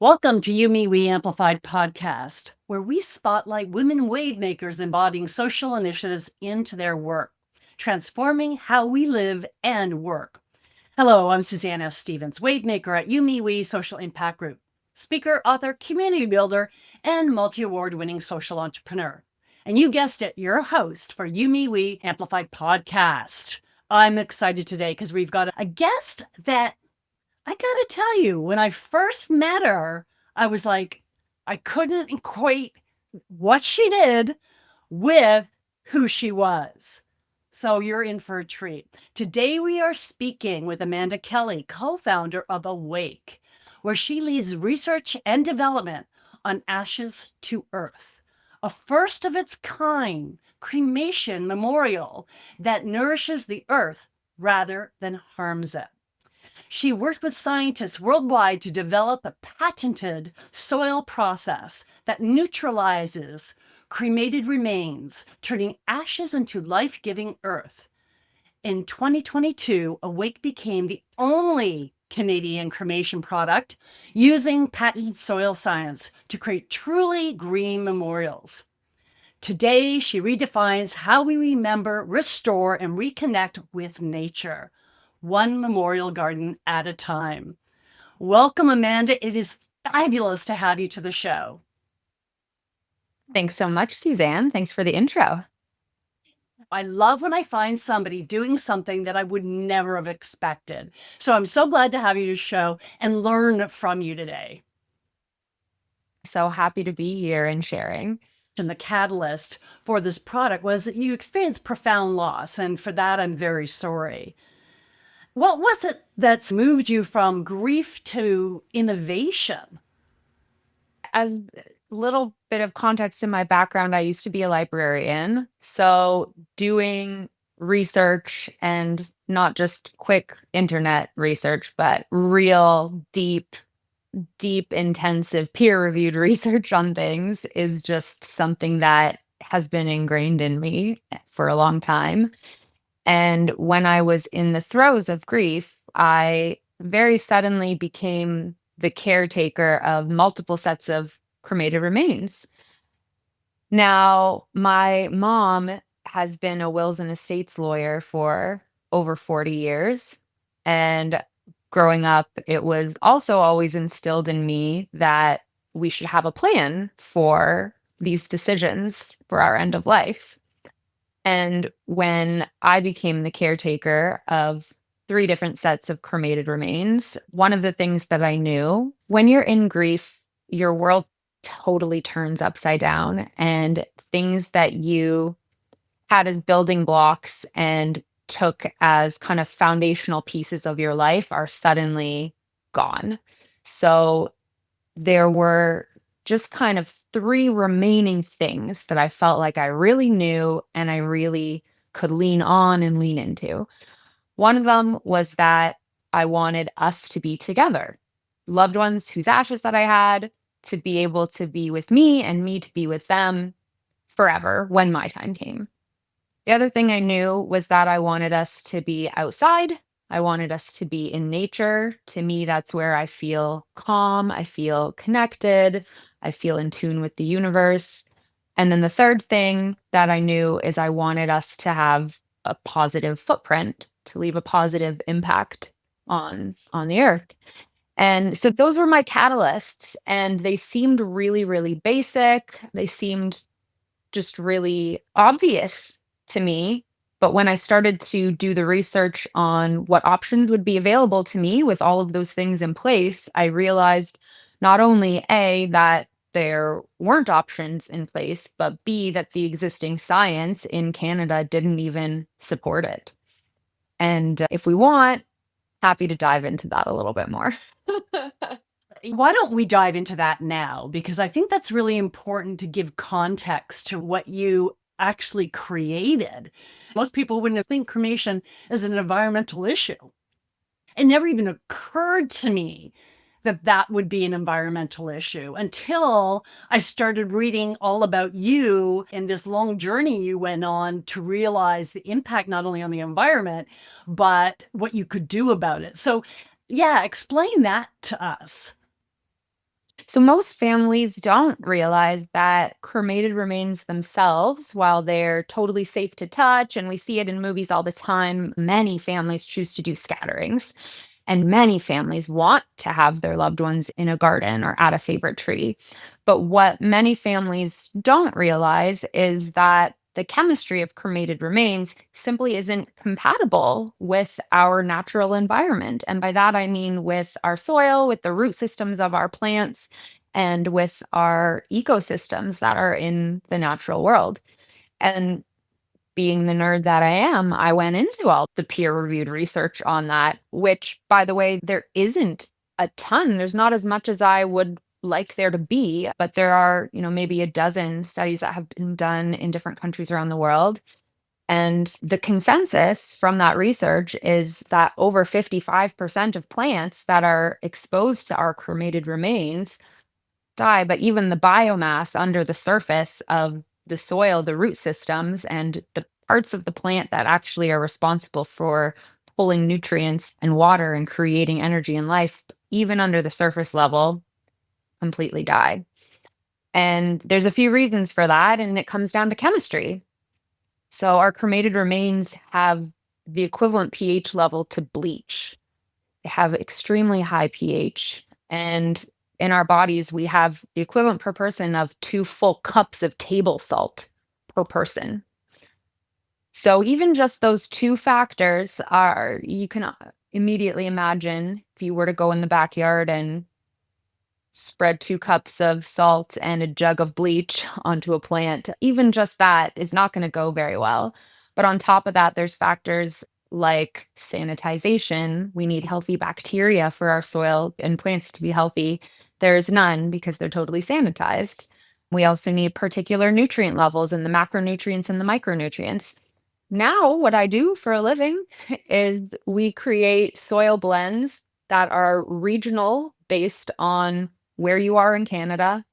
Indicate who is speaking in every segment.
Speaker 1: Welcome to YouMeWe Amplified podcast, where we spotlight women wave makers embodying social initiatives into their work, transforming how we live and work. Hello, I'm Suzanne F. Stevens, wave maker at YouMeWe Social Impact Group, speaker, author, community builder, and multi-award winning social entrepreneur. And you guessed it, your host for YouMeWe Amplified podcast. I'm excited today because we've got a guest that I gotta tell you, when I first met her, I was like, I couldn't equate what she did with who she was. So you're in for a treat. Today we are speaking with Amanda Kelly, co-founder of Awake, where she leads research and development on Ashes to Earth, a first of its kind cremation memorial that nourishes the earth rather than harms it. She worked with scientists worldwide to develop a patented soil process that neutralizes cremated remains, turning ashes into life-giving earth. In 2022, Awake became the only Canadian cremation product using patented soil science to create truly green memorials. Today, she redefines how we remember, restore, and reconnect with nature, one memorial garden at a time. Welcome, Amanda. It is fabulous to have you to the show.
Speaker 2: Thanks so much, Suzanne. Thanks for the intro.
Speaker 1: I love when I find somebody doing something that I would never have expected. So I'm so glad to have you to the show and learn from you today.
Speaker 2: So happy to be here and sharing.
Speaker 1: And the catalyst for this product was that you experienced profound loss. And for that, I'm very sorry. What was it that's moved you from grief to innovation?
Speaker 2: As a little bit of context in my background, I used to be a librarian. So doing research and not just quick internet research, but real deep, intensive, peer-reviewed research on things is just something that has been ingrained in me for a long time. And when I was in the throes of grief, I very suddenly became the caretaker of multiple sets of cremated remains. Now, my mom has been a wills and estates lawyer for over 40 years. And growing up, it was also always instilled in me that we should have a plan for these decisions for our end of life. And when I became the caretaker of three different sets of cremated remains, one of the things that I knew when you're in grief, your world totally turns upside down, and things that you had as building blocks and took as kind of foundational pieces of your life are suddenly gone. So there were just kind of three remaining things that I felt like I really knew and I really could lean on and lean into. One of them was that I wanted us to be together, loved ones whose ashes that I had to be able to be with me and me to be with them forever when my time came. The other thing I knew was that I wanted us to be outside. I wanted us to be in nature. To me, that's where I feel calm. I feel connected. I feel in tune with the universe. And then the third thing that I knew is I wanted us to have a positive footprint, to leave a positive impact on the earth. And so those were my catalysts, and they seemed really basic. They seemed just really obvious to me. But when I started to do the research on what options would be available to me with all of those things in place, I realized not only A, that there weren't options in place, but B, that the existing science in Canada didn't even support it. And if we want, happy to dive into that a little bit more.
Speaker 1: Why don't we dive into that now? Because I think that's really important to give context to what you actually created. Most people wouldn't think cremation is an environmental issue. It never even occurred to me that that would be an environmental issue until I started reading all about you and this long journey you went on to realize the impact not only on the environment, but what you could do about it. So, yeah, explain that to us.
Speaker 2: So most families don't realize that cremated remains themselves, while they're totally safe to touch, and we see it in movies all the time, many families choose to do scatterings. And many families want to have their loved ones in a garden or at a favorite tree. But what many families don't realize is that the chemistry of cremated remains simply isn't compatible with our natural environment. And by that, I mean with our soil, with the root systems of our plants, and with our ecosystems that are in the natural world. And being the nerd that I am, I went into all the peer reviewed research on that, which, by the way, there isn't a ton. There's not as much as I would like there to be, but there are, maybe a dozen studies that have been done in different countries around the world. And the consensus from that research is that over 55% of plants that are exposed to our cremated remains die, but even the biomass under the surface of the soil, the root systems, and the parts of the plant that actually are responsible for pulling nutrients and water and creating energy and life, even under the surface level, completely die. And there's a few reasons for that, and it comes down to chemistry. So our cremated remains have the equivalent pH level to bleach. They have extremely high pH. And in our bodies, we have the equivalent per person of 2 full cups of table salt per person. So even just those two factors are, you can immediately imagine if you were to go in the backyard and spread 2 cups of salt and a jug of bleach onto a plant, even just that is not going to go very well. But on top of that, there's factors like sanitization. We need healthy bacteria for our soil and plants to be healthy. There's none because they're totally sanitized. We also need particular nutrient levels and the macronutrients and the micronutrients. Now, what I do for a living is we create soil blends that are regional based on where you are in Canada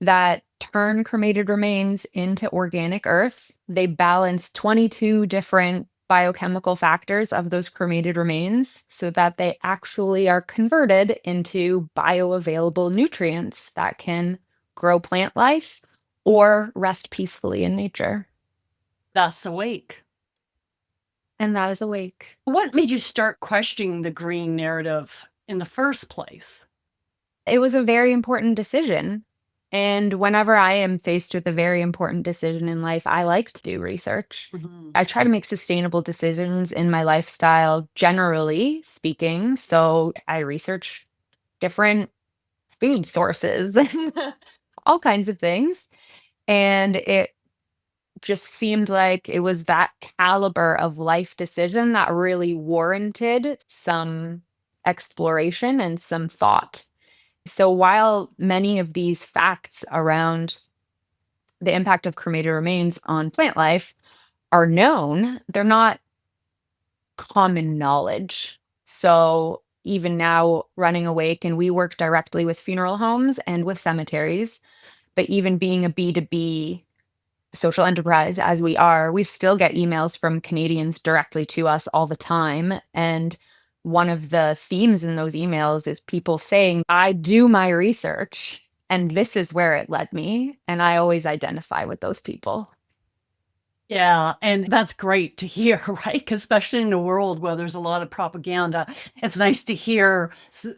Speaker 2: that turn cremated remains into organic earth. They balance 22 different biochemical factors of those cremated remains so that they actually are converted into bioavailable nutrients that can grow plant life or rest peacefully in nature.
Speaker 1: Thus awake.
Speaker 2: And that is awake.
Speaker 1: What made you start questioning the green narrative in the first place?
Speaker 2: It was a very important decision. And whenever I am faced with a very important decision in life, I like to do research.
Speaker 1: Mhm.
Speaker 2: I try to make sustainable decisions in my lifestyle, generally speaking. So I research different food sources, all kinds of things. And it just seemed like it was that caliber of life decision that really warranted some exploration and some thought. So while many of these facts around the impact of cremated remains on plant life are known, they're not common knowledge. So even now, running awake, and we work directly with funeral homes and with cemeteries, but even being a B2B social enterprise as we are, we still get emails from Canadians directly to us all the time. And one of the themes in those emails is people saying, I do my research and this is where it led me. And I always identify with those people.
Speaker 1: Yeah, and that's great to hear, right? 'Cause especially in a world where there's a lot of propaganda, it's nice to hear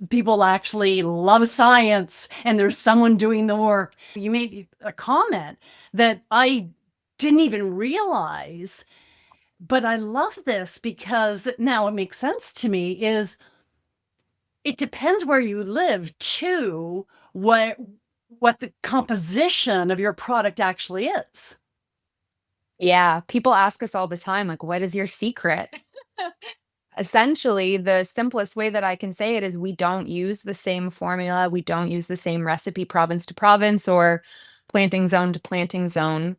Speaker 1: people actually love science and there's someone doing the work. You made a comment that I didn't even realize, but I love this because now it makes sense to me is it depends where you live too, what the composition of your product actually is.
Speaker 2: Yeah, people ask us all the time, like, what is your secret? Essentially, the simplest way that I can say it is we don't use the same formula. We don't use the same recipe province to province or planting zone to planting zone.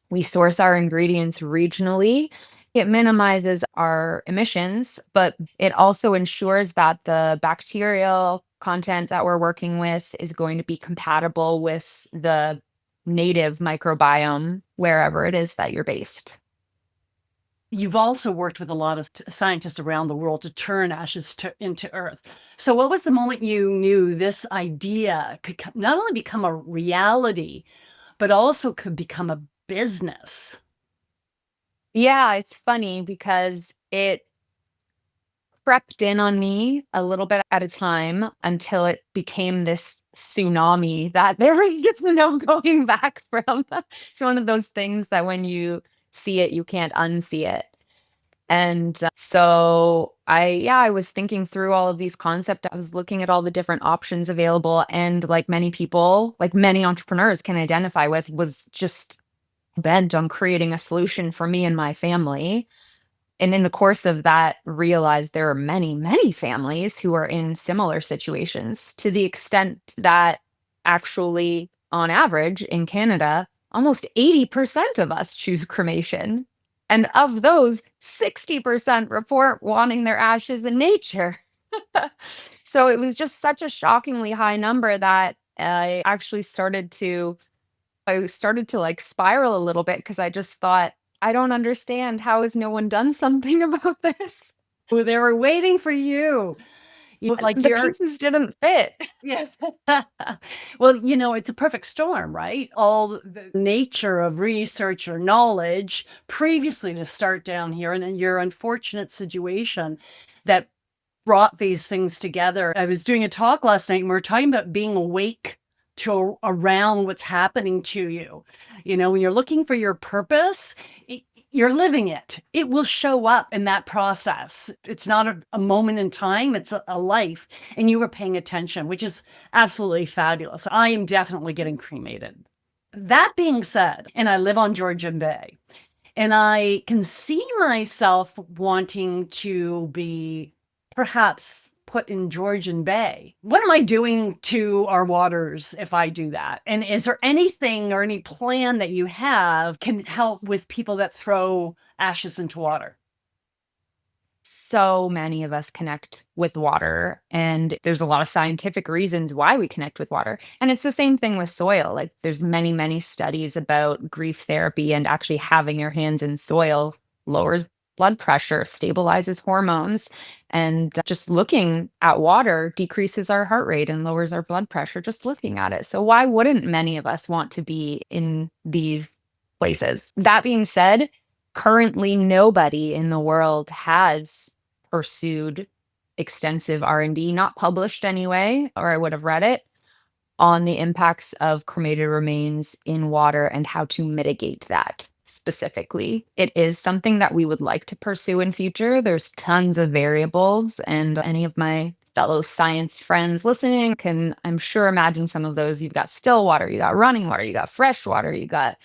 Speaker 2: We source our ingredients regionally. It minimizes our emissions, but it also ensures that the bacterial content that we're working with is going to be compatible with the native microbiome wherever it is that you're based.
Speaker 1: You've also worked with a lot of scientists around the world to turn ashes into earth. So, what was the moment you knew this idea could not only become a reality, but also could become a business?
Speaker 2: Yeah, it's funny because it crept in on me a little bit at a time until it became this tsunami that there was just no going back from. It's one of those things that when you see it, you can't unsee it. And so I was thinking through all of these concepts. I was looking at all the different options available. And like many people, like many entrepreneurs can identify with, was just bent on creating a solution for me and my family. And in the course of that, realized there are many, many families who are in similar situations to the extent that actually, on average, in Canada, almost 80% of us choose cremation. And of those, 60% report wanting their ashes in nature. So it was just such a shockingly high number that I started to like spiral a little bit because I just thought, I don't understand. How has no one done something about this?
Speaker 1: Oh, they were waiting for you. Like
Speaker 2: The
Speaker 1: you're,
Speaker 2: pieces didn't fit.
Speaker 1: yeah. Well, it's a perfect storm, right? All the nature of research or knowledge previously to start down here, and then your unfortunate situation that brought these things together. I was doing a talk last night and we were talking about being awake to around what's happening to you. When you're looking for your purpose, you're living it. It will show up in that process. It's not a moment in time, it's a life. And you were paying attention, which is absolutely fabulous. I am definitely getting cremated. That being said, and I live on Georgian Bay, and I can see myself wanting to be perhaps put in Georgian Bay. What am I doing to our waters if I do that? And is there anything or any plan that you have can help with people that throw ashes into water?
Speaker 2: So many of us connect with water, and there's a lot of scientific reasons why we connect with water. And it's the same thing with soil. Like there's many, many studies about grief therapy, and actually having your hands in soil lowers blood pressure, stabilizes hormones, and just looking at water decreases our heart rate and lowers our blood pressure just looking at it. So why wouldn't many of us want to be in these places? That being said, currently nobody in the world has pursued extensive R&D, not published anyway, or I would have read it, on the impacts of cremated remains in water and how to mitigate that specifically. It is something that we would like to pursue in future. There's tons of variables, and any of my fellow science friends listening can, I'm sure, imagine some of those. You've got still water, you got running water, you got fresh water, you got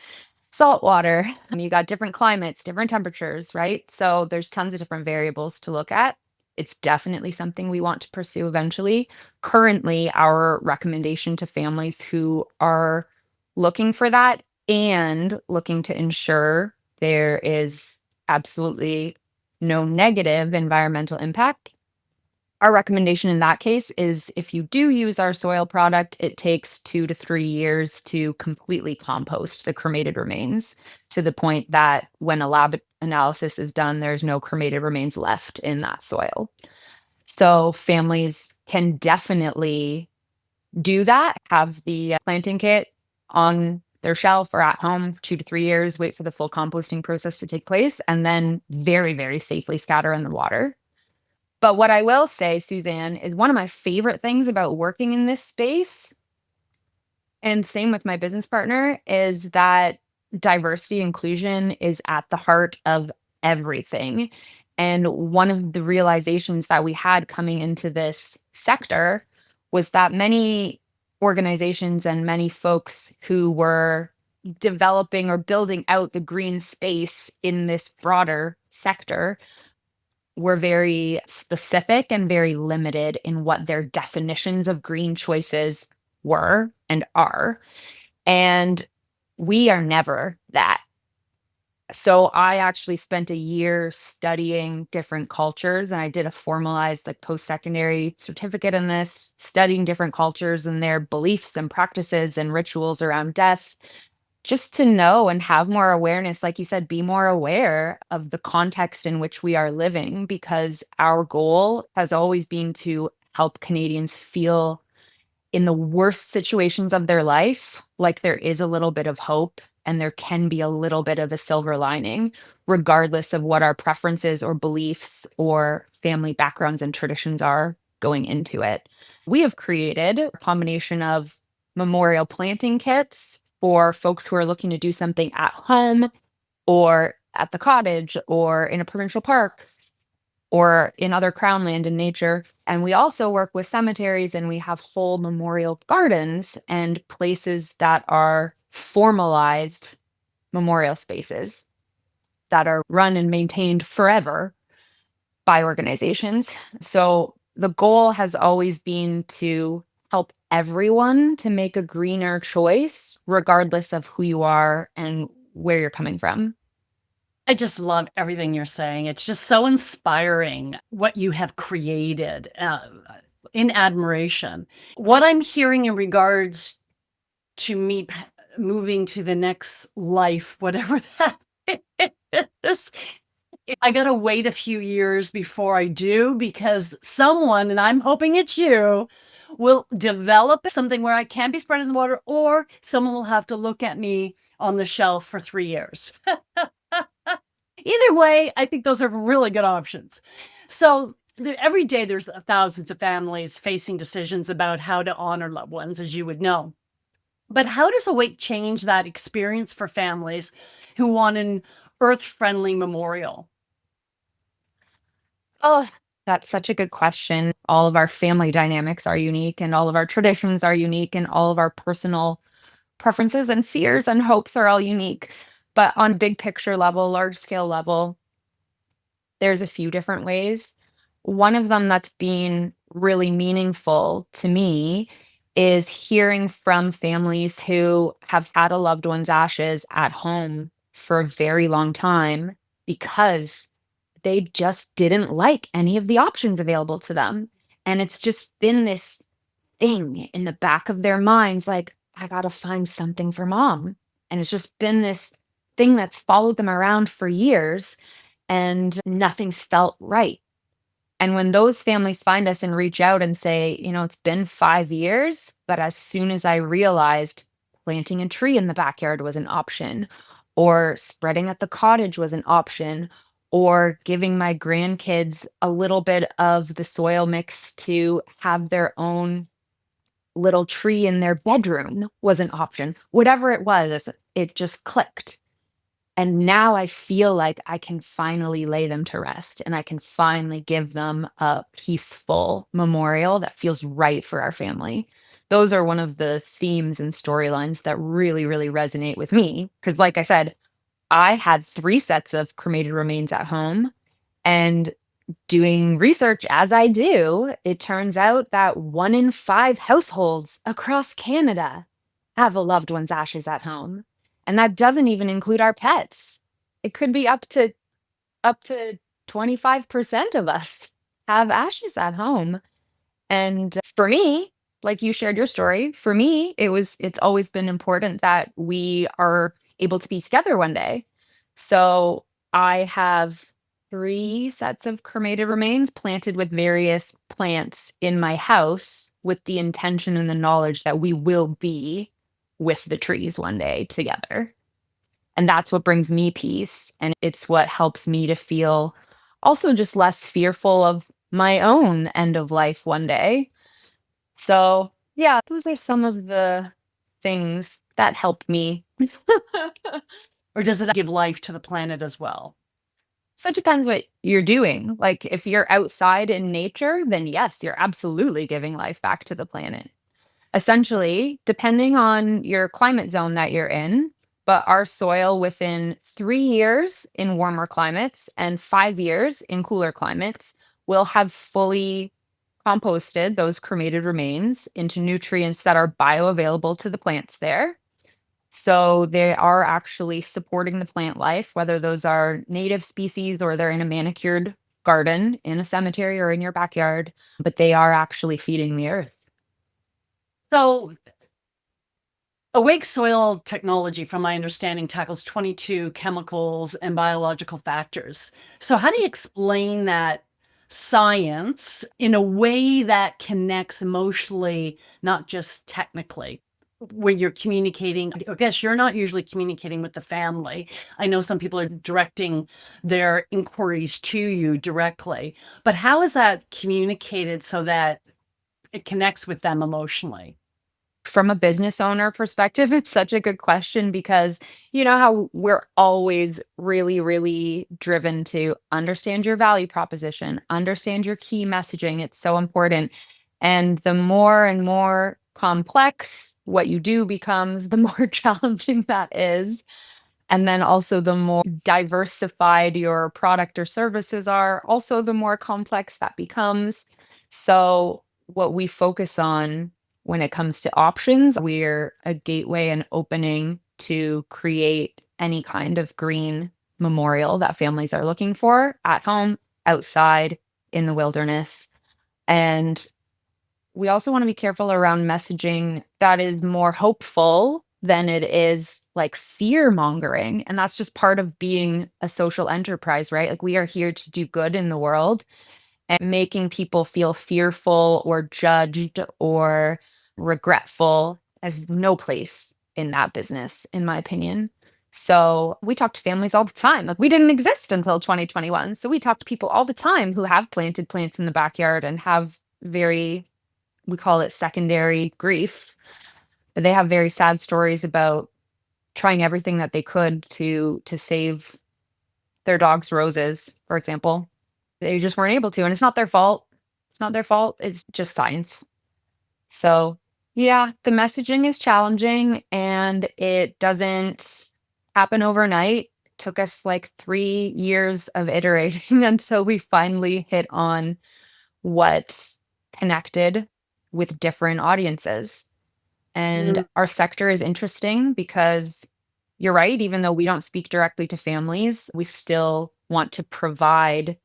Speaker 2: salt water. You got different climates, different temperatures, right? So there's tons of different variables to look at. It's definitely something we want to pursue eventually. Currently, our recommendation to families who are looking for that and looking to ensure there is absolutely no negative environmental impact, our recommendation in that case is if you do use our soil product, it takes 2 to 3 years to completely compost the cremated remains to the point that when a lab analysis is done, there's no cremated remains left in that soil. So families can definitely do that, have the planting kit on their shelf or at home 2 to 3 years, wait for the full composting process to take place, and then very, very safely scatter in the water. But what I will say, Suzanne, is one of my favorite things about working in this space, and same with my business partner, is that diversity inclusion is at the heart of everything. And one of the realizations that we had coming into this sector was that many organizations and many folks who were developing or building out the green space in this broader sector were very specific and very limited in what their definitions of green choices were and are. And we are never that. So I actually spent a year studying different cultures, and I did a formalized like post-secondary certificate in this, studying different cultures and their beliefs and practices and rituals around death, just to know and have more awareness, like you said, be more aware of the context in which we are living, because our goal has always been to help Canadians feel in the worst situations of their life, like there is a little bit of hope and there can be a little bit of a silver lining, regardless of what our preferences or beliefs or family backgrounds and traditions are going into it. We have created a combination of memorial planting kits for folks who are looking to do something at home or at the cottage or in a provincial park or in other crown land in nature. And we also work with cemeteries, and we have whole memorial gardens and places that are formalized memorial spaces that are run and maintained forever by organizations. So the goal has always been to help everyone to make a greener choice, regardless of who you are and where you're coming from.
Speaker 1: I just love everything you're saying. It's just so inspiring what you have created, in admiration. What I'm hearing in regards to me moving to the next life, whatever that is, I got to wait a few years before I do, because someone, and I'm hoping it's you, will develop something where I can't be spread in the water, or someone will have to look at me on the shelf for 3 years. Either way, I think those are really good options. So every day there's thousands of families facing decisions about how to honor loved ones, as you would know. But how does a wake change that experience for families who want an earth friendly memorial?
Speaker 2: Oh, that's such a good question. All of our family dynamics are unique, and all of our traditions are unique, and all of our personal preferences and fears and hopes are all unique. But on big picture level, large scale level, there's a few different ways. One of them that's been really meaningful to me is hearing from families who have had a loved one's ashes at home for a very long time because they just didn't like any of the options available to them. And it's just been this thing in the back of their minds like, I got to find something for mom. And it's just been this thing that's followed them around for years, and nothing's felt right. And when those families find us and reach out and say, it's been 5 years, but as soon as I realized planting a tree in the backyard was an option, or spreading at the cottage was an option, or giving my grandkids a little bit of the soil mix to have their own little tree in their bedroom was an option, whatever it was, it just clicked. And now I feel like I can finally lay them to rest, and I can finally give them a peaceful memorial that feels right for our family. Those are one of the themes and storylines that really, really resonate with me. Because, like I said, I had 3 sets of cremated remains at home. And doing research as I do, it turns out that 1 in 5 households across Canada have a loved one's ashes at home. And that doesn't even include our pets. It could be up to 25% of us have ashes at home. And for me, like you shared your story, for me, it's always been important that we are able to be together one day. So I have 3 sets of cremated remains planted with various plants in my house with the intention and the knowledge that we will be with the trees one day together. And that's what brings me peace. And it's what helps me to feel also just less fearful of my own end of life one day. So, yeah, those are some of the things that help me.
Speaker 1: Or does it give life to the planet as well?
Speaker 2: So it depends what you're doing. Like if you're outside in nature, then yes, you're absolutely giving life back to the planet. Essentially, depending on your climate zone that you're in, but our soil within 3 years in warmer climates and 5 years in cooler climates will have fully composted those cremated remains into nutrients that are bioavailable to the plants there. So they are actually supporting the plant life, whether those are native species or they're in a manicured garden in a cemetery or in your backyard, but they are actually feeding the earth.
Speaker 1: So Awake soil technology, from my understanding, tackles 22 chemicals and biological factors. So, how do you explain that science in a way that connects emotionally, not just technically? When you're communicating, I guess you're not usually communicating with the family. I know some people are directing their inquiries to you directly, but how is that communicated so that it connects with them emotionally?
Speaker 2: From a business owner perspective, it's such a good question because you know how we're always really, really driven to understand your value proposition, understand your key messaging. It's so important. And the more and more complex what you do becomes, the more challenging that is. And then also, the more diversified your product or services are, also the more complex that becomes. So, what we focus on when it comes to options, we're a gateway and opening to create any kind of green memorial that families are looking for at home, outside, in the wilderness. And we also want to be careful around messaging that is more hopeful than it is like fear mongering. And that's just part of being a social enterprise, right? Like we are here to do good in the world, and making people feel fearful or judged or regretful has no place in that business, in my opinion. So we talk to families all the time. Like we didn't exist until 2021. So we talk to people all the time who have planted plants in the backyard and have very, we call it secondary grief. They have very sad stories about trying everything that they could to save their dog's roses, for example. They just weren't able to, and it's not their fault. It's not their fault. It's just science. So, yeah, the messaging is challenging and it doesn't happen overnight. Took us like 3 years of iterating until we finally hit on what connected with different audiences. And
Speaker 1: Mm.
Speaker 2: our sector is interesting because you're right, even though we don't speak directly to families, we still want to provide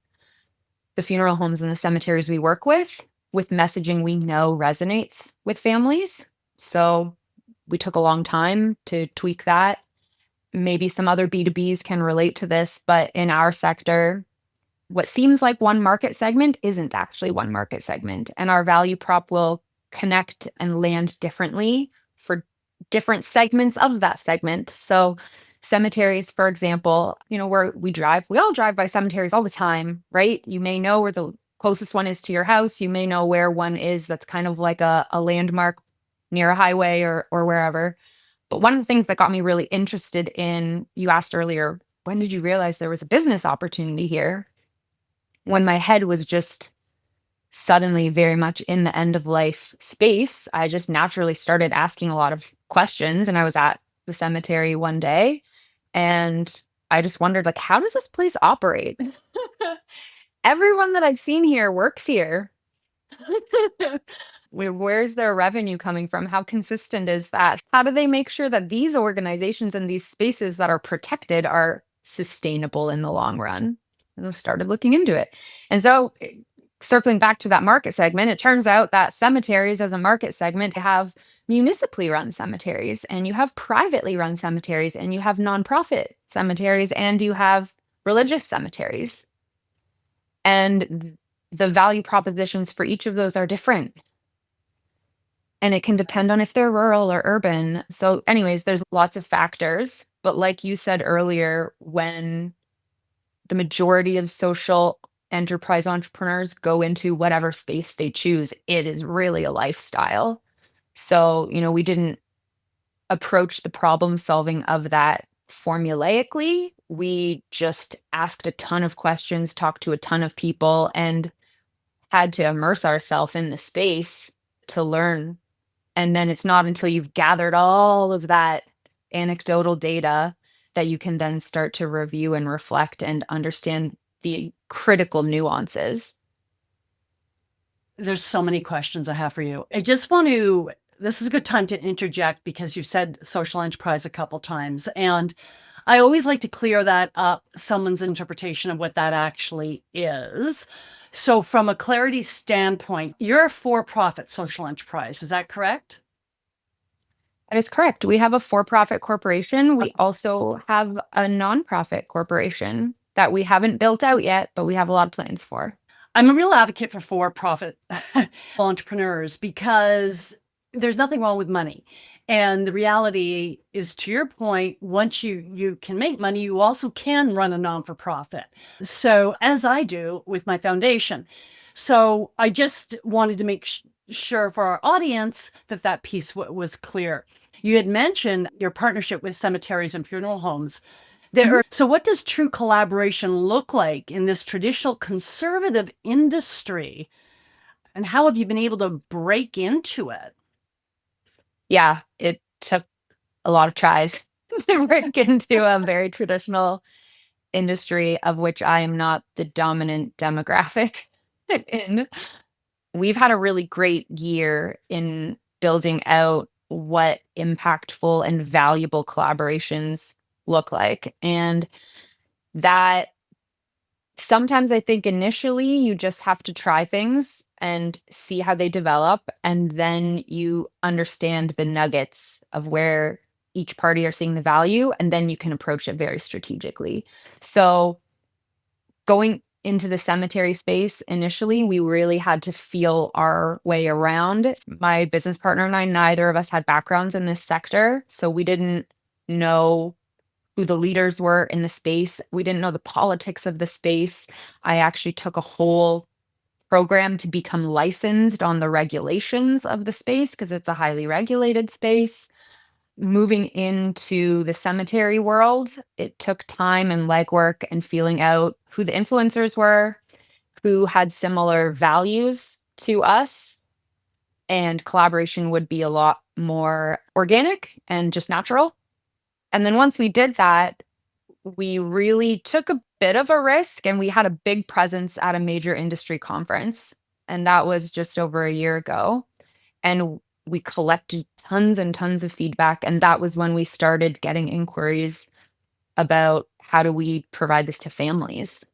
Speaker 2: the funeral homes and the cemeteries we work with messaging we know resonates with families. So we took a long time to tweak that. Maybe some other B2Bs can relate to this, but in our sector, what seems like one market segment isn't actually one market segment. And our value prop will connect and land differently for different segments of that segment. So, cemeteries, for example, you know, where we all drive by cemeteries all the time, right? You may know where the closest one is to your house. You may know where one is that's kind of like a landmark near a highway or wherever. But one of the things that got me really interested in, you asked earlier, when did you realize there was a business opportunity here? When my head was just suddenly very much in the end of life space, I just naturally started asking a lot of questions. And I was at the cemetery one day and I just wondered, like, how does this place operate? Everyone that I've seen here works here. Where's their revenue coming from? How consistent is that? How do they make sure that these organizations and these spaces that are protected are sustainable in the long run? And I started looking into it. And so, circling back to that market segment, it turns out that cemeteries as a market segment have municipally run cemeteries, and you have privately run cemeteries, and you have nonprofit cemeteries, and you have religious cemeteries. And the value propositions for each of those are different. And it can depend on if they're rural or urban. So, anyways, there's lots of factors. But like you said earlier, when the majority of social enterprise entrepreneurs go into whatever space they choose, it is really a lifestyle. So, you know, we didn't approach the problem solving of that formulaically. We just asked a ton of questions, talked to a ton of people, and had to immerse ourselves in the space to learn. And then it's not until you've gathered all of that anecdotal data that you can then start to review and reflect and understand the critical nuances.
Speaker 1: There's so many questions I have for you. I just want to, this is a good time to interject because you said social enterprise a couple times. And I always like to clear that up, someone's interpretation of what that actually is. So, from a clarity standpoint, you're a for profit social enterprise. Is that correct?
Speaker 2: That is correct. We have a for-profit corporation. We also have a nonprofit corporation that we haven't built out yet, but we have a lot of plans for.
Speaker 1: I'm a real advocate for profit entrepreneurs because there's nothing wrong with money. And the reality is, to your point, once you can make money, you also can run a non-for-profit. So as I do with my foundation. So I just wanted to make sure for our audience that that piece was clear. You had mentioned your partnership with cemeteries and funeral homes. So what does true collaboration look like in this traditional conservative industry? And how have you been able to break into it?
Speaker 2: Yeah, it took a lot of tries to break into a very traditional industry of which I am not the dominant demographic in. We've had a really great year in building out what impactful and valuable collaborations look like. And that sometimes I think initially you just have to try things and see how they develop. And then you understand the nuggets of where each party are seeing the value. And then you can approach it very strategically. So going into the cemetery space initially, we really had to feel our way around. My business partner and I, neither of us had backgrounds in this sector. So we didn't know who the leaders were in the space. We didn't know the politics of the space. I actually took a whole program to become licensed on the regulations of the space because it's a highly regulated space. Moving into the cemetery world, it took time and legwork and feeling out who the influencers were, who had similar values to us, and collaboration would be a lot more organic and just natural. And then once we did that, we really took a bit of a risk and we had a big presence at a major industry conference. And that was just over a year ago. And we collected tons and tons of feedback. And that was when we started getting inquiries about how do we provide this to families.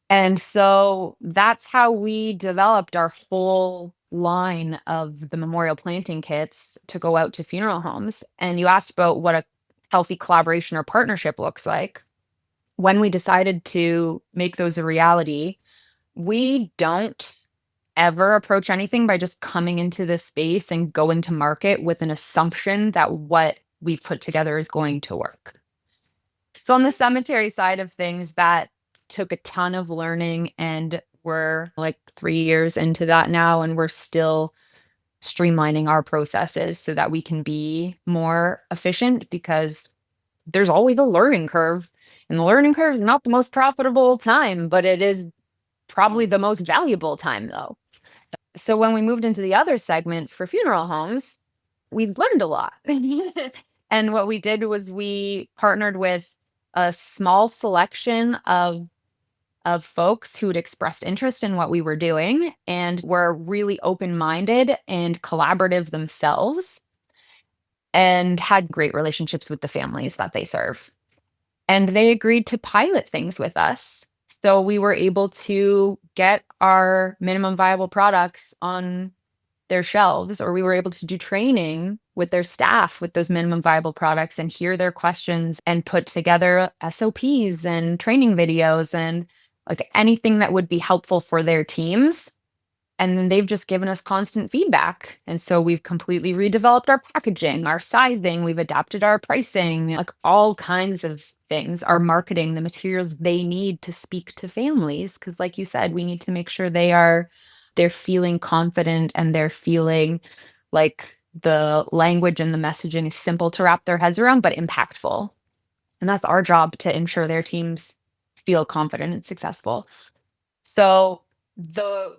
Speaker 2: And so that's how we developed our full line of the memorial planting kits to go out to funeral homes. And you asked about what a healthy collaboration or partnership looks like. When we decided to make those a reality, we don't ever approach anything by just coming into this space and going to market with an assumption that what we've put together is going to work. So on the cemetery side of things, that took a ton of learning, and we're like 3 years into that now, and we're still streamlining our processes so that we can be more efficient because there's always a learning curve. And the learning curve is not the most profitable time, but it is probably the most valuable time though. So when we moved into the other segment for funeral homes, we learned a lot. And what we did was we partnered with a small selection of folks who had expressed interest in what we were doing and were really open-minded and collaborative themselves and had great relationships with the families that they serve. And they agreed to pilot things with us. So we were able to get our minimum viable products on their shelves, or we were able to do training with their staff with those minimum viable products and hear their questions and put together SOPs and training videos and like anything that would be helpful for their teams. And then they've just given us constant feedback. And so we've completely redeveloped our packaging, our sizing, we've adapted our pricing, like all kinds of things, our marketing, the materials they need to speak to families. Cause like you said, we need to make sure they're feeling confident and they're feeling like the language and the messaging is simple to wrap their heads around, but impactful. And that's our job to ensure their teams feel confident and successful. So the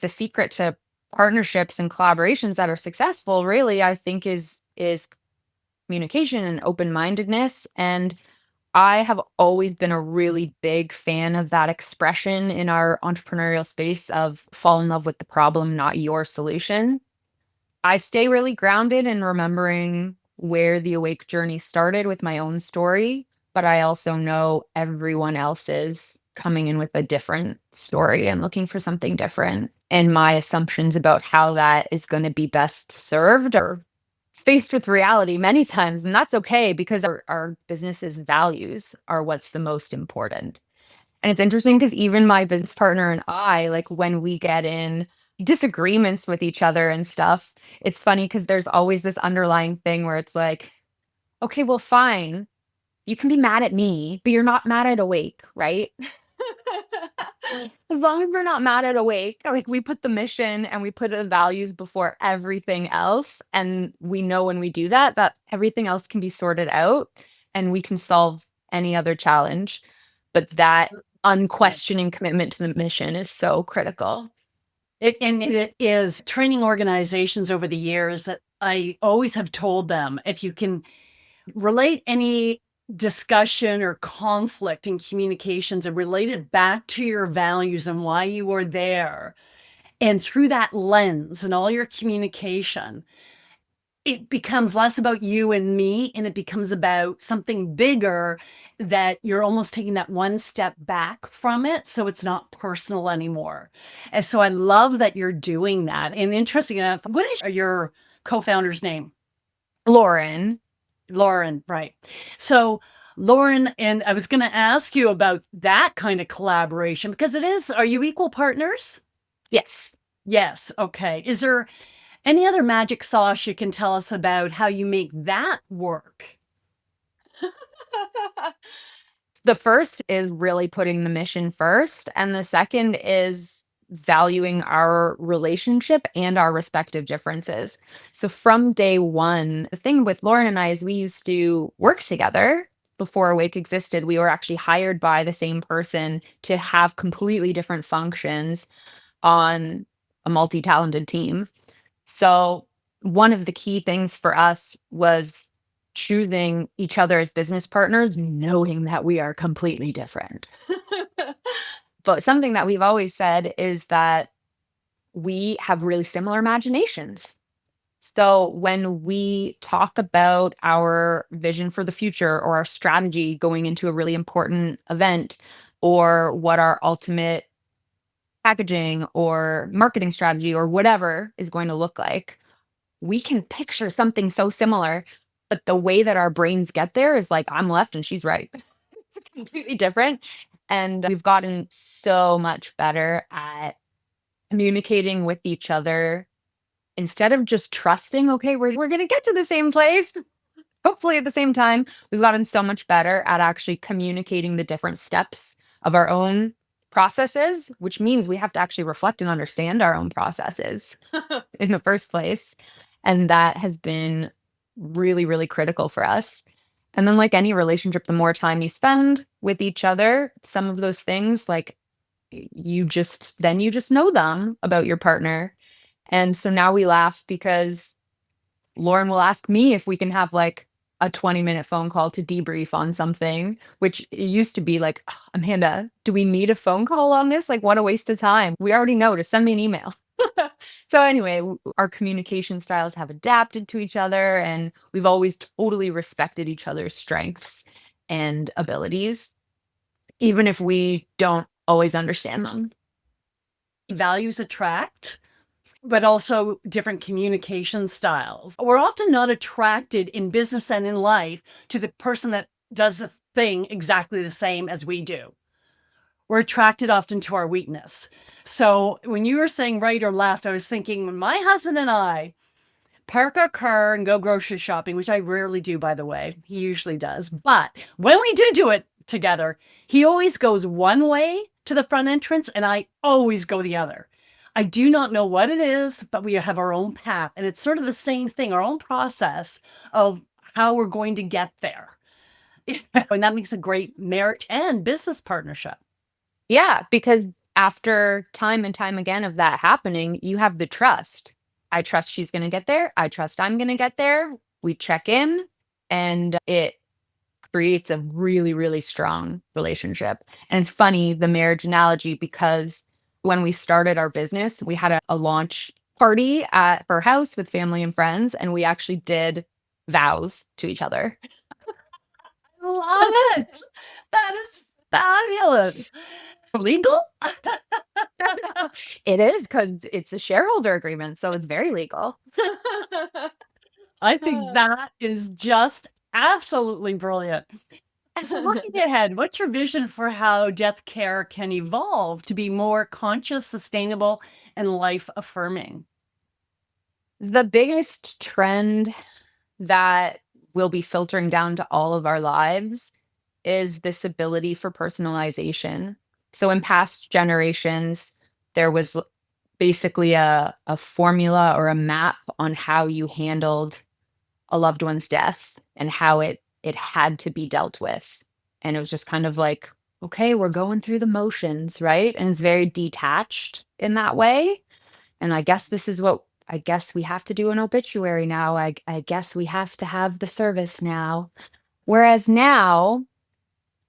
Speaker 2: secret to partnerships and collaborations that are successful really I think is communication and open-mindedness, and I have always been a really big fan of that expression in our entrepreneurial space of fall in love with the problem, not your solution. I stay really grounded in remembering where the awake journey started with my own story, but I also know everyone else is coming in with a different story and looking for something different. And my assumptions about how that is going to be best served are faced with reality many times, and that's okay because our business's values are what's the most important. And it's interesting because even my business partner and I, like when we get in disagreements with each other and stuff, it's funny because there's always this underlying thing where it's like, okay, well, fine. You can be mad at me, but you're not mad at Awake, right? As long as we're not mad at Awake, like we put the mission and we put the values before everything else. And we know when we do that, that everything else can be sorted out and we can solve any other challenge. But that unquestioning commitment to the mission is so critical.
Speaker 1: It is training organizations over the years that I always have told them, if you can relate any discussion or conflict in communications and relate it back to your values and why you are there, and through that lens and all your communication, it becomes less about you and me, and it becomes about something bigger, that you're almost taking that one step back from it, so it's not personal anymore. And so I love that you're doing that. And interesting enough, what is your co-founder's name?
Speaker 2: Lauren,
Speaker 1: Lauren, right. So Lauren, and I was going to ask you about that kind of collaboration because it is, are you equal partners?
Speaker 2: yes.
Speaker 1: Yes. Okay. Is there any other magic sauce you can tell us about how you make that work?
Speaker 2: The first is really putting the mission first, and the second is valuing our relationship and our respective differences. So from day one, the thing with Lauren and I is we used to work together before Awake existed. We were actually hired by the same person to have completely different functions on a multi-talented team. So, one of the key things for us was choosing each other as business partners, knowing that we are completely different. But something that we've always said is that we have really similar imaginations. So, when we talk about our vision for the future or our strategy going into a really important event, or what our ultimate packaging or marketing strategy or whatever is going to look like, we can picture something so similar, but the way that our brains get there is like, I'm left and she's right. It's completely different. And we've gotten so much better at communicating with each other instead of just trusting, okay, we're going to get to the same place. Hopefully at the same time, we've gotten so much better at actually communicating the different steps of our own processes, which means we have to actually reflect and understand our own processes in the first place. And that has been really, really critical for us. And then, like any relationship, the more time you spend with each other, some of those things, like you just know them about your partner. And so now we laugh because Lauren will ask me if we can have like a 20-minute phone call to debrief on something, which it used to be like, "Ugh, Amanda, do we need a phone call on this? Like, what a waste of time. We already know to send me an email." So, anyway, our communication styles have adapted to each other, and we've always totally respected each other's strengths and abilities, even if we don't always understand them.
Speaker 1: Values attract, but also different communication styles. We're often not attracted in business and in life to the person that does the thing exactly the same as we do. We're attracted often to our weakness. So when you were saying right or left, I was thinking when my husband and I park our car and go grocery shopping, which I rarely do, by the way. He usually does. But when we do it together, he always goes one way to the front entrance and I always go the other. I do not know what it is, but we have our own path. And it's sort of the same thing, our own process of how we're going to get there. And that makes a great marriage and business partnership.
Speaker 2: Yeah, because after time and time again of that happening, you have the trust. I trust she's going to get there. I trust I'm going to get there. We check in, and it creates a really, really strong relationship. And it's funny, the marriage analogy, because when we started our business, we had a launch party at her house with family and friends, and we actually did vows to each other.
Speaker 1: Love it. That is fabulous. Legal?
Speaker 2: It is because it's a shareholder agreement, so it's very legal.
Speaker 1: I think that is just absolutely brilliant. And so looking ahead, what's your vision for how death care can evolve to be more conscious, sustainable, and life affirming?
Speaker 2: The biggest trend that will be filtering down to all of our lives is this ability for personalization. So in past generations, there was basically a formula or a map on how you handled a loved one's death and how it had to be dealt with. And it was just kind of like, okay, we're going through the motions, right? And it's very detached in that way. And I guess this is what I guess we have to do an obituary now. I guess we have to have the service now. Whereas now,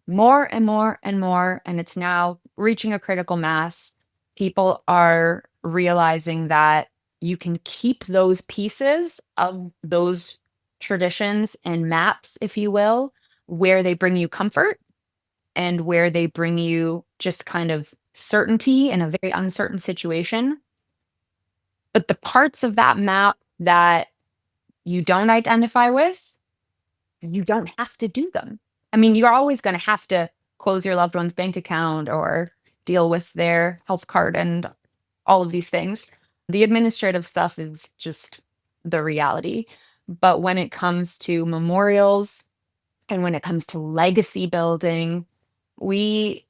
Speaker 2: more and more and more, and it's now reaching a critical mass, people are realizing that you can keep those pieces of those traditions and maps, if you will, where they bring you comfort and where they bring you just kind of certainty in a very uncertain situation. But the parts of that map that you don't identify with, you don't have to do them. I mean, you're always going to have to close your loved one's bank account or deal with their health card and all of these things. The administrative stuff is just the reality. But when it comes to memorials and when it comes to legacy building, we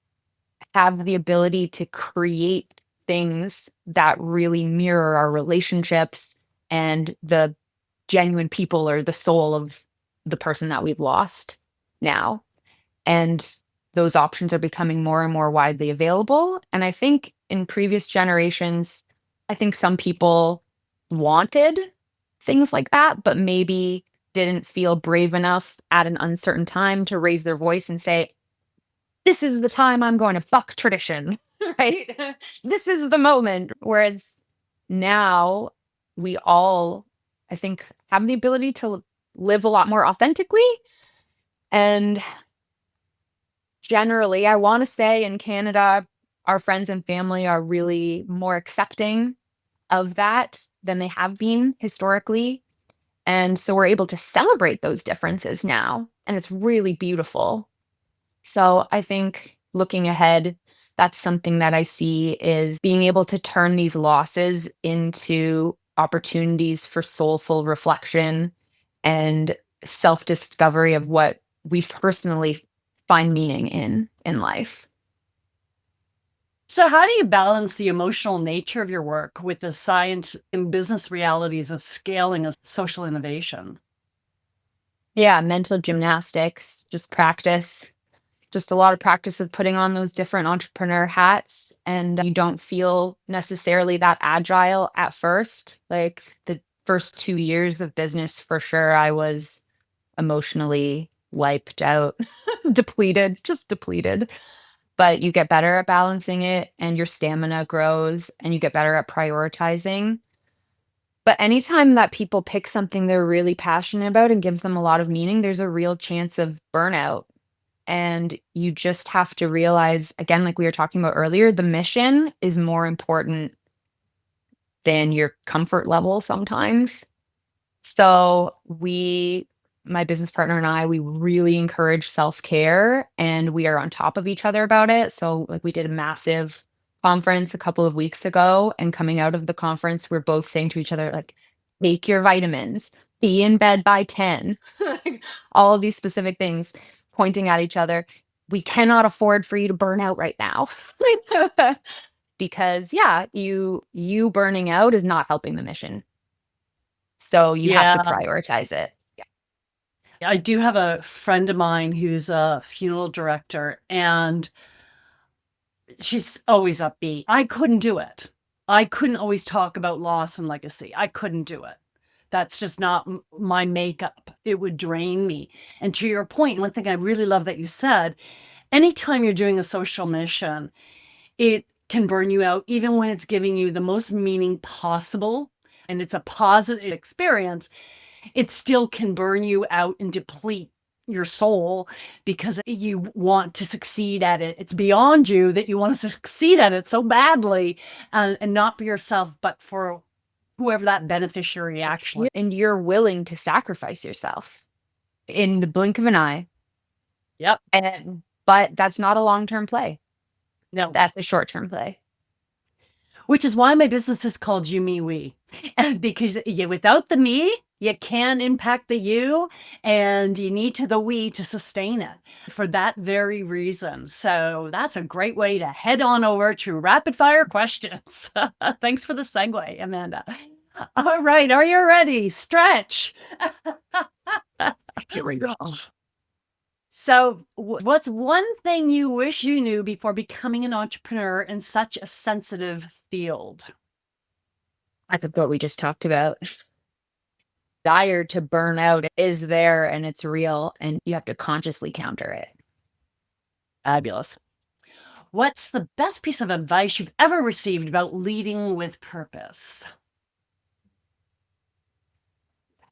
Speaker 2: have the ability to create things that really mirror our relationships and the genuine people or the soul of the person that we've lost now. And those options are becoming more and more widely available. And I think in previous generations, I think some people wanted things like that, but maybe didn't feel brave enough at an uncertain time to raise their voice and say, this is the time I'm going to fuck tradition, right? This is the moment. Whereas now we all, I think, have the ability to live a lot more authentically. And generally, I want to say in Canada, our friends and family are really more accepting of that than they have been historically. And so we're able to celebrate those differences now. And it's really beautiful. So I think looking ahead, that's something that I see is being able to turn these losses into opportunities for soulful reflection and self-discovery of what we personally find meaning in life.
Speaker 1: So, how do you balance the emotional nature of your work with the science and business realities of scaling a social innovation?
Speaker 2: Yeah, mental gymnastics, just practice. Just a lot of practice of putting on those different entrepreneur hats, and you don't feel necessarily that agile at first. Like the first 2 years of business for sure, I was emotionally wiped out, depleted, just depleted. But you get better at balancing it and your stamina grows and you get better at prioritizing. But anytime that people pick something they're really passionate about and gives them a lot of meaning, there's a real chance of burnout. And you just have to realize, again, like we were talking about earlier, the mission is more important than your comfort level sometimes. So my business partner and I, we really encourage self-care and we are on top of each other about it. So like we did a massive conference a couple of weeks ago, and coming out of the conference, we're both saying to each other, like, take your vitamins, be in bed by 10, like, all of these specific things, pointing at each other. We cannot afford for you to burn out right now. Because yeah, you burning out is not helping the mission. So you have to
Speaker 1: Yeah,
Speaker 2: prioritize it.
Speaker 1: I do have a friend of mine who's a funeral director, and she's always upbeat. I couldn't do it. I couldn't always talk about loss and legacy. I couldn't do it. That's just not my makeup. It would drain me. And to your point, one thing I really love that you said, anytime you're doing a social mission, it can burn you out, even when it's giving you the most meaning possible and it's a positive experience. It still can burn you out and deplete your soul because you want to succeed at it. It's beyond you that you want to succeed at it so badly, and not for yourself, but for whoever that beneficiary actually.
Speaker 2: And you're willing to sacrifice yourself in the blink of an eye.
Speaker 1: Yep.
Speaker 2: But that's not a long-term play.
Speaker 1: No.
Speaker 2: That's a short-term play.
Speaker 1: Which is why my business is called YouMeWe. Because without the me, you can't impact the you, and you need the we to sustain it for that very reason. So that's a great way to head on over to rapid fire questions. Thanks for the segue, Amanda. All right, are you ready? Stretch. Here we go. So, what's one thing you wish you knew before becoming an entrepreneur in such a sensitive field?
Speaker 2: I think what we just talked about. Desire to burn out is there and it's real, and you have to consciously counter it.
Speaker 1: Fabulous. What's the best piece of advice you've ever received about leading with purpose?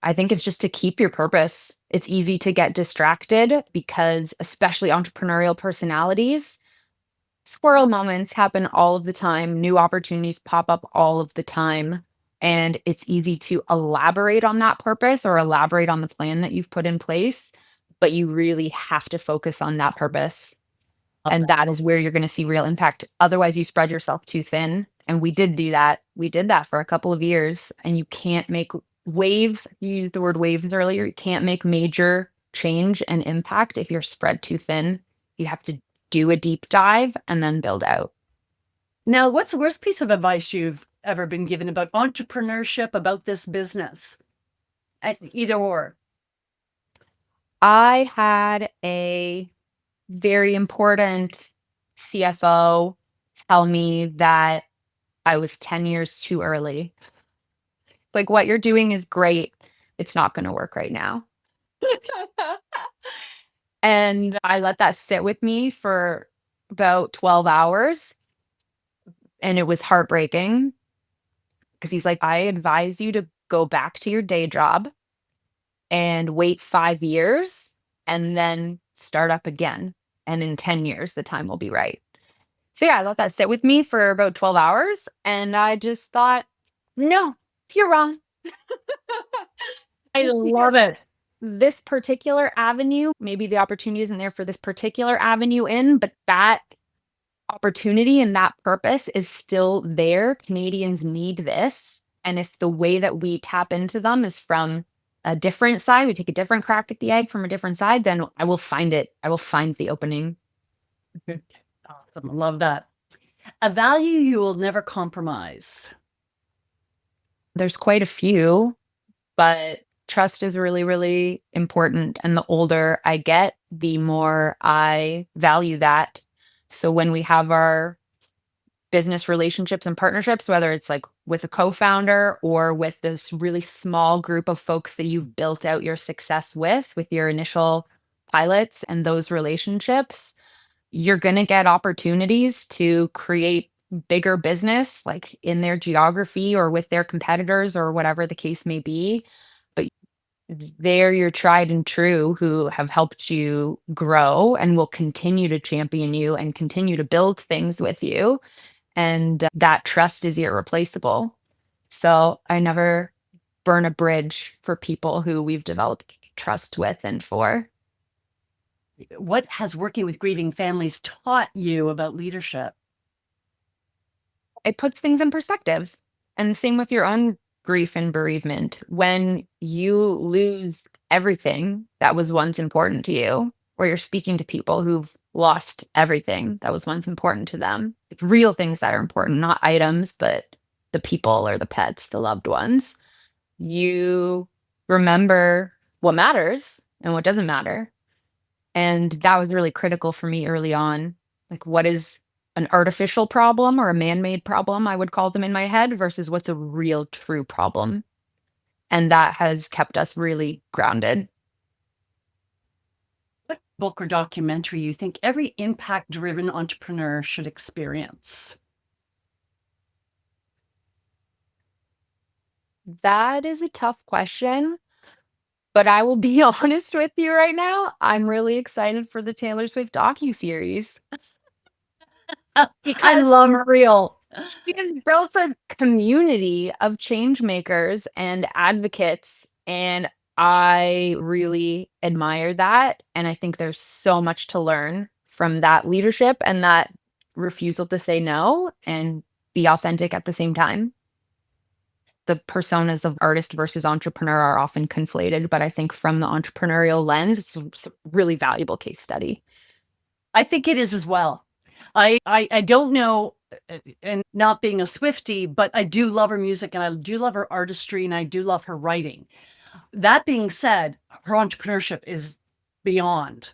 Speaker 2: I think it's just to keep your purpose. It's easy to get distracted because, especially entrepreneurial personalities, squirrel moments happen all of the time. New opportunities pop up all of the time. And it's easy to elaborate on that purpose or elaborate on the plan that you've put in place. But you really have to focus on that purpose. And that is where you're going to see real impact. Otherwise, you spread yourself too thin. And we did do that. We did that for a couple of years. And you can't make waves. You used the word waves earlier. You can't make major change and impact if you're spread too thin. You have to do a deep dive and then build out.
Speaker 1: Now, what's the worst piece of advice you've ever been given about entrepreneurship, about this business? Either or.
Speaker 2: I had a very important CFO tell me that I was 10 years too early. Like, what you're doing is great. It's not going to work right now. And I let that sit with me for about 12 hours. And it was heartbreaking because he's like, I advise you to go back to your day job and wait 5 years and then start up again. And in 10 years, the time will be right. So yeah, I let that sit with me for about 12 hours. And I just thought, no, you're wrong.
Speaker 1: I love it.
Speaker 2: This particular avenue, maybe the opportunity isn't there for this particular avenue but that opportunity and that purpose is still there. Canadians need this. And if the way that we tap into them is from a different side, we take a different crack at the egg from a different side, then I will find it. I will find the opening.
Speaker 1: Awesome. Love that. A value you will never compromise.
Speaker 2: There's quite a few, but trust is really, really important. And the older I get, the more I value that. So when we have our business relationships and partnerships, whether it's like with a co-founder or with this really small group of folks that you've built out your success with your initial pilots and those relationships, you're going to get opportunities to create bigger business like in their geography or with their competitors or whatever the case may be. But they're your tried and true who have helped you grow and will continue to champion you and continue to build things with you. And that trust is irreplaceable. So I never burn a bridge for people who we've developed trust with and for.
Speaker 1: What has working with grieving families taught you about leadership?
Speaker 2: It puts things in perspective. And the same with your own grief and bereavement. When you lose everything that was once important to you, or you're speaking to people who've lost everything that was once important to them, real things that are important, not items, but the people or the pets, the loved ones, you remember what matters and what doesn't matter. And that was really critical for me early on. Like, what is an artificial problem or a man-made problem, I would call them in my head, versus what's a real, true problem. And that has kept us really grounded.
Speaker 1: What book or documentary you think every impact-driven entrepreneur should experience?
Speaker 2: That is a tough question, but I will be honest with you right now. I'm really excited for the Taylor Swift docuseries.
Speaker 1: I love real.
Speaker 2: She has built a community of change makers and advocates, and I really admire that, and I think there's so much to learn from that leadership and that refusal to say no and be authentic at the same time. The personas of artist versus entrepreneur are often conflated, but I think from the entrepreneurial lens, it's a really valuable case study.
Speaker 1: I think it is as well. I don't know, and not being a Swiftie, but I do love her music and I do love her artistry and I do love her writing. That being said, her entrepreneurship is beyond.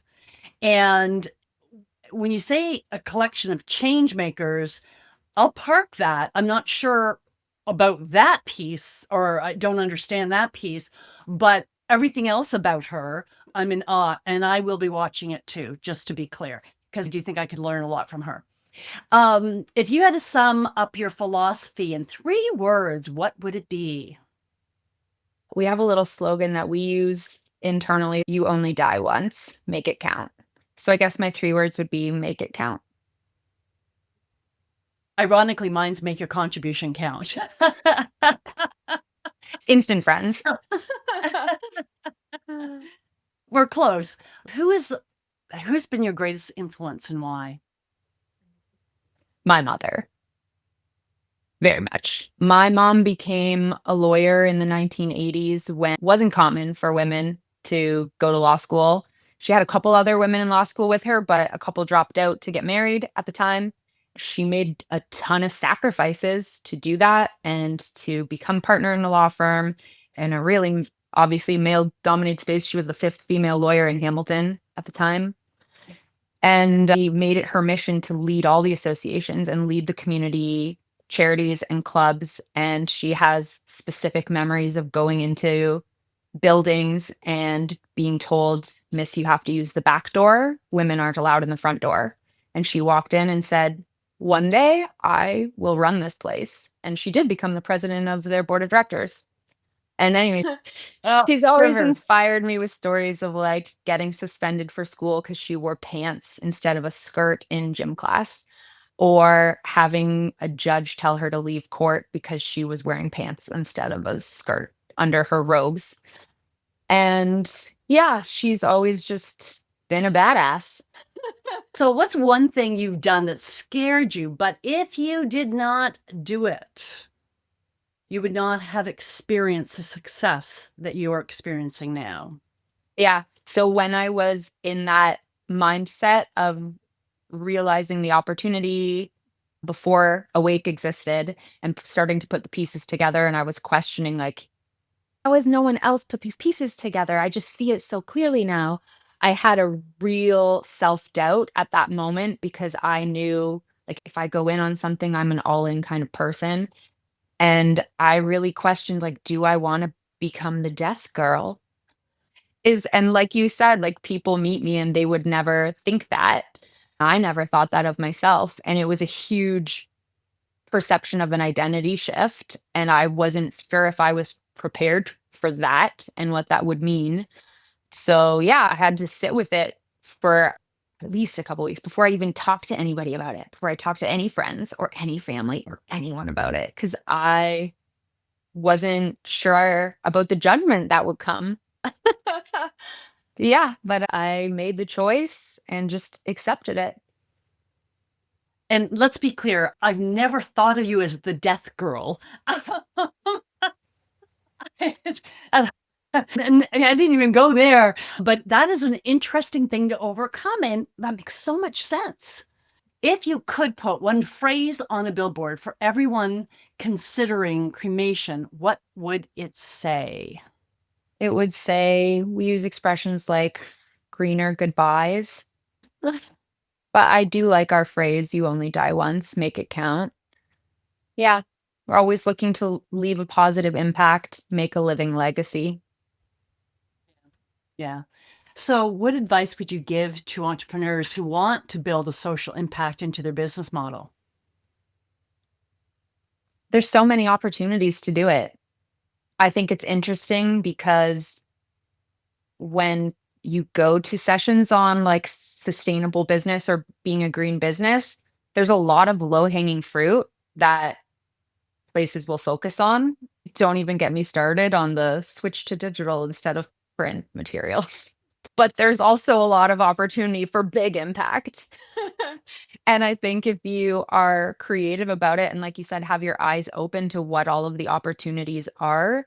Speaker 1: And when you say a collection of change makers, I'll park that. I'm not sure about that piece, or I don't understand that piece, but everything else about her, I'm in awe, and I will be watching it too, just to be clear, because I do think I could learn a lot from her. If you had to sum up your philosophy in 3 words, what would it be?
Speaker 2: We have a little slogan that we use internally, "You only die once, make it count." So I guess my 3 words would be make it count.
Speaker 1: Ironically, mine's make your contribution count.
Speaker 2: Instant friends.
Speaker 1: So we're close. Who's been your greatest influence and why?
Speaker 2: My mother. Very much. My mom became a lawyer in the 1980s when it wasn't common for women to go to law school. She had a couple other women in law school with her, but a couple dropped out to get married at the time. She made a ton of sacrifices to do that and to become partner in a law firm in a really obviously male dominated space. She was the fifth female lawyer in Hamilton at the time. And she made it her mission to lead all the associations and lead the community charities and clubs. And she has specific memories of going into buildings and being told, "Miss, you have to use the back door. Women aren't allowed in the front door." And she walked in and said, "One day I will run this place." And she did become the president of their board of directors. And anyway,
Speaker 1: Oh,
Speaker 2: she's always
Speaker 1: shivers.
Speaker 2: inspired me with stories of, like, getting suspended for school because she wore pants instead of a skirt in gym class, or having a judge tell her to leave court because she was wearing pants instead of a skirt under her robes. And, yeah, she's always just been a badass.
Speaker 1: So, what's one thing you've done that scared you, but if you did not do it, you would not have experienced the success that you are experiencing now?
Speaker 2: Yeah. So when I was in that mindset of realizing the opportunity before Awake existed and starting to put the pieces together, and I was questioning, like, how has no one else put these pieces together? I just see it so clearly now. I had a real self-doubt at that moment because I knew, like, if I go in on something, I'm an all-in kind of person. And I really questioned, like, do I want to become the death girl? Is and like you said, like, people meet me and they would never think that. I never thought that of myself, and it was a huge perception of an identity shift, and I wasn't sure if I was prepared for that and what that would mean. So, yeah, I had to sit with it for at least a couple weeks before I even talked to anybody about it, before I talked to any friends or any family or anyone about it, because I wasn't sure about the judgment that would come. Yeah, but I made the choice and just accepted it.
Speaker 1: And let's be clear, I've never thought of you as the death girl. And I didn't even go there, but that is an interesting thing to overcome, and that makes so much sense. If you could put one phrase on a billboard for everyone considering cremation, what would it say?
Speaker 2: It would say we use expressions like greener goodbyes, but I do like our phrase, "You only die once, make it count." Yeah, we're always looking to leave a positive impact, make a living legacy.
Speaker 1: Yeah. So, what advice would you give to entrepreneurs who want to build a social impact into their business model?
Speaker 2: There's so many opportunities to do it. I think it's interesting because when you go to sessions on, like, sustainable business or being a green business, there's a lot of low-hanging fruit, that places will focus on. Don't even get me started on the switch to digital instead of print materials. But there's also a lot of opportunity for big impact. And I think if you are creative about it and, like you said, have your eyes open to what all of the opportunities are,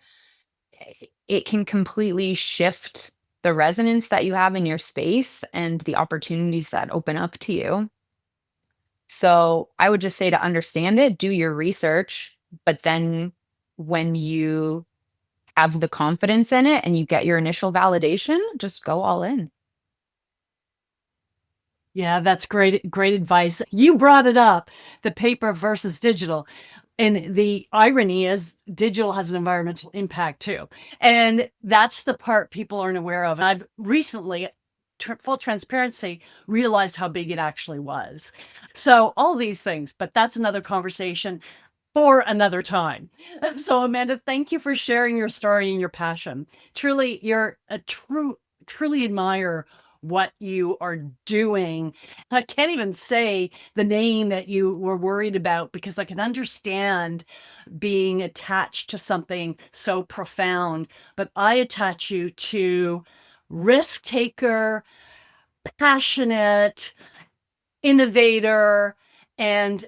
Speaker 2: it can completely shift the resonance that you have in your space and the opportunities that open up to you. So I would just say to understand it, do your research, but then when you have the confidence in it and you get your initial validation, just go all in.
Speaker 1: Yeah, that's great advice. You brought it up, the paper versus digital. And the irony is digital has an environmental impact too. And that's the part people aren't aware of. And I've recently, full transparency, realized how big it actually was. So all these things, but that's another conversation for another time. So Amanda, thank you for sharing your story and your passion. Truly, you're a truly admire what you are doing. I can't even say the name that you were worried about because I can understand being attached to something so profound, but I attach you to risk taker, passionate, innovator, and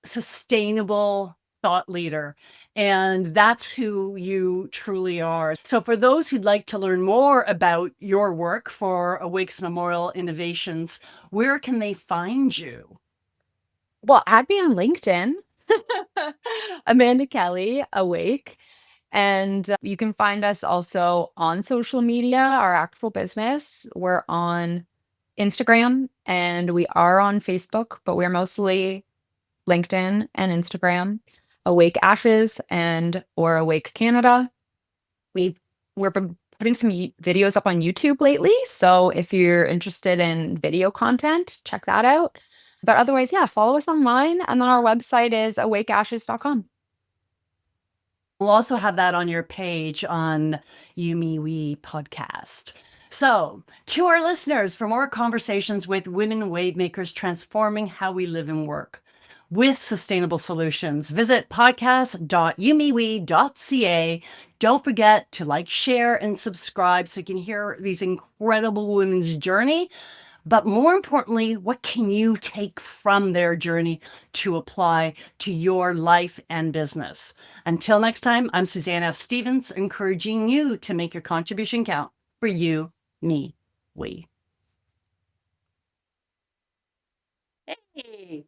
Speaker 1: sustainable thought leader. And that's who you truly are. So, for those who'd like to learn more about your work for Awake's Memorial Innovations, where can they find you?
Speaker 2: Well, add me on LinkedIn, Amanda Kelly, Awake. And you can find us also on social media, our actual business. We're on Instagram and we are on Facebook, but we're mostly LinkedIn and Instagram, Awake Ashes and or Awake Canada. We've we're putting some videos up on YouTube lately, so if you're interested in video content, check that out. But otherwise, yeah, follow us online, and then our website is awakeashes.com.
Speaker 1: We'll also have that on your page on YouMeWe podcast. So, to our listeners, for more conversations with women wave makers transforming how we live and work with sustainable solutions, visit podcast.youmewe.ca. Don't forget to like, share, and subscribe so you can hear these incredible women's journey. But more importantly, what can you take from their journey to apply to your life and business? Until next time, I'm Suzanne F. Stevens, encouraging you to make your contribution count for you, me, we. Hey.